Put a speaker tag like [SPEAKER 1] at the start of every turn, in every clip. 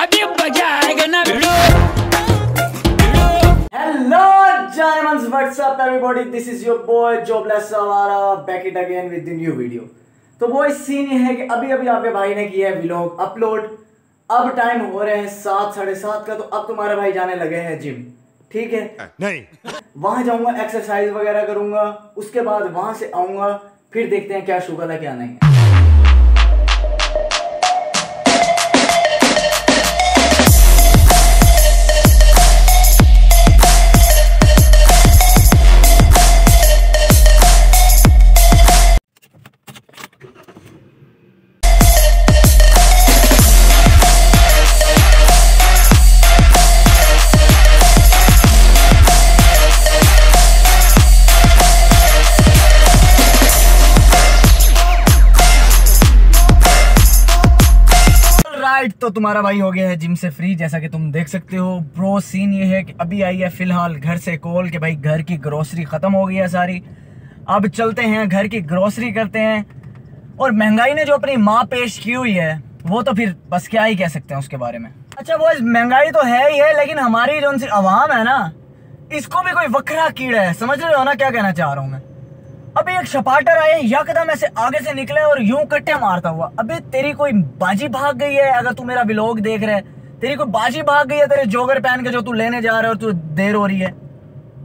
[SPEAKER 1] अभी मजा आएगा ना भिड़ो।
[SPEAKER 2] हेलो जायमंस, what's up everybody, this is your boy jobless सवारा back it again with the new video. तो वो सीन ये है कि अभी अभी आपके भाई ने किया है व्लॉग अपलोड। अब टाइम हो रहे हैं 7 साढ़े 7 का। तो अब तुम्हारे भाई जाने लगे हैं जिम, ठीक है? नहीं, वहां जाऊंगा, एक्सरसाइज वगैरह करूंगा, उसके बाद वहां से आऊंगा, फिर देखते हैं क्या शुगर है क्या नहीं है। तो तुम्हारा भाई हो गया है जिम से फ्री, जैसा कि तुम देख सकते हो। ब्रो सीन ये है कि अभी आई है फिलहाल घर से कॉल कि भाई घर की ग्रोसरी खत्म हो गई है सारी, अब चलते हैं घर की ग्रोसरी करते हैं। और महंगाई ने जो अपनी माँ पेश की हुई है वो तो फिर बस क्या ही कह सकते हैं उसके बारे में। अच्छा वो महंगाई तो है ही है, लेकिन हमारी जो सी आवाम है ना, इसको भी कोई वखरा कीड़ा है। समझ रहे हो ना क्या कहना चाह रहा हूँ मैं? अभी एक छपाटर आए, यकदम ऐसे आगे से निकले और यूं कट्टे मारता हुआ। अबे तेरी कोई बाजी भाग गई है? अगर तू मेरा व्लॉग देख रहा है, तेरी कोई बाजी भाग गई है तेरे जोगर पहन के जो तू लेने जा रहा है और तू देर हो रही है?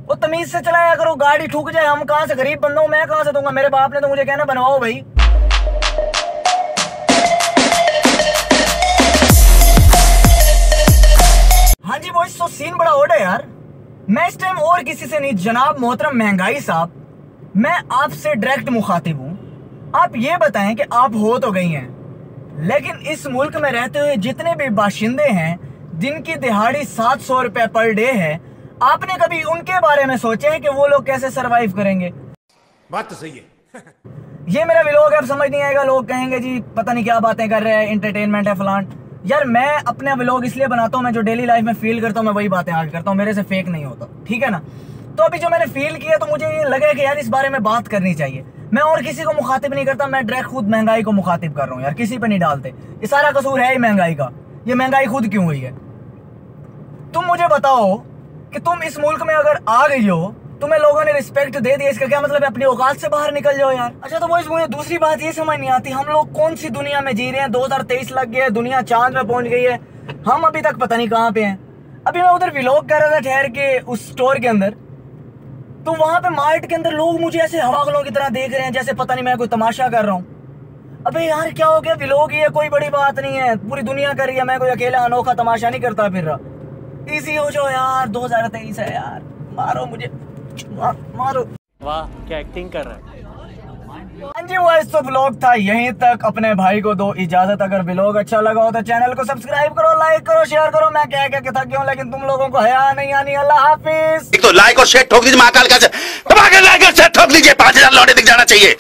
[SPEAKER 2] वो तमीज से चलाया करो, गाड़ी ठुक जाए। हम कहाँ से गरीब बंदा हूँ, मैं कहाँ से दूंगा? मेरे बाप ने तो मुझे कहना बनवाओ भाई। हाँ जी बॉयज, तो सीन बड़ा ओड है यार। मैं इस टाइम और किसी से नहीं, जनाब मोहतरम महंगाई साहब, मैं आपसे डायरेक्ट मुखातिब हूं। आप ये बताएं कि आप हो तो गई हैं, लेकिन इस मुल्क में रहते हुए जितने भी बाशिंदे हैं जिनकी दिहाड़ी 700 रुपए पर डे है, आपने कभी उनके बारे में सोचा है कि वो लोग कैसे सरवाइव करेंगे?
[SPEAKER 3] बात तो सही है।
[SPEAKER 2] ये मेरा व्लॉग है, अब समझ नहीं आएगा, लोग कहेंगे जी पता नहीं क्या बातें कर रहे हैं, एंटरटेनमेंट है फलान। यार मैं अपने व्लॉग इसलिए बनाता हूँ, मैं जो डेली लाइफ में फील करता हूँ मैं वही बातें आगे करता हूँ, मेरे से फेक नहीं होता, ठीक है ना? तो अभी जो मैंने फील किया तो मुझे ये लगा कि यार इस बारे में बात करनी चाहिए। मैं और किसी को मुखातिब नहीं करता, मैं डायरेक्ट खुद महंगाई को मुखातिब कर रहा हूँ यार, किसी पे नहीं डालते। ये सारा कसूर है ही महंगाई का। ये महंगाई खुद क्यों हुई है? तुम मुझे बताओ कि तुम इस मुल्क में अगर आ गई हो, तुम्हें लोगों ने रिस्पेक्ट दे दिया, इसका क्या मतलब है? अपनी औकात से बाहर निकल जाओ यार। अच्छा तो मुझे दूसरी बात ये समझ नहीं आती, हम लोग कौन सी दुनिया में जी रहे हैं? 2023 लग गया है, दुनिया चांद में पहुंच गई है, हम अभी तक पता नहीं कहाँ पे हैं। अभी मैं उधर व्लॉग कर रहा था ठहर के उस स्टोर के अंदर, तो वहां पे मार्ट के अंदर लोग मुझे ऐसे हवागलों की तरह देख रहे हैं, जैसे पता नहीं मैं कोई तमाशा कर रहा हूँ। अबे यार क्या हो गया? व्लॉग ही है, कोई बड़ी बात नहीं है, पूरी दुनिया कर रही है, मैं कोई अकेला अनोखा तमाशा नहीं करता फिर रहा। इजी हो जाओ यार, 2023 है यार, मारो मुझे, मारो।
[SPEAKER 4] वाह क्या एक्टिंग कर रहा है।
[SPEAKER 2] हाँ जी वाइस, तो व्लॉग था यहीं तक। अपने भाई को दो इजाजत, अगर व्लॉग अच्छा लगा हो तो चैनल को सब्सक्राइब करो, लाइक करो, शेयर करो। मैं क्या क्या थक गया हूँ, लेकिन तुम लोगों को हया नहीं आनी। अल्लाह हाफिज।
[SPEAKER 3] एक तो लाइक और शेयर ठोक दीजिए, महाकाल का से लाइक और शेयर ठोक दीजिए, 5000 लौटे दिख जाना चाहिए।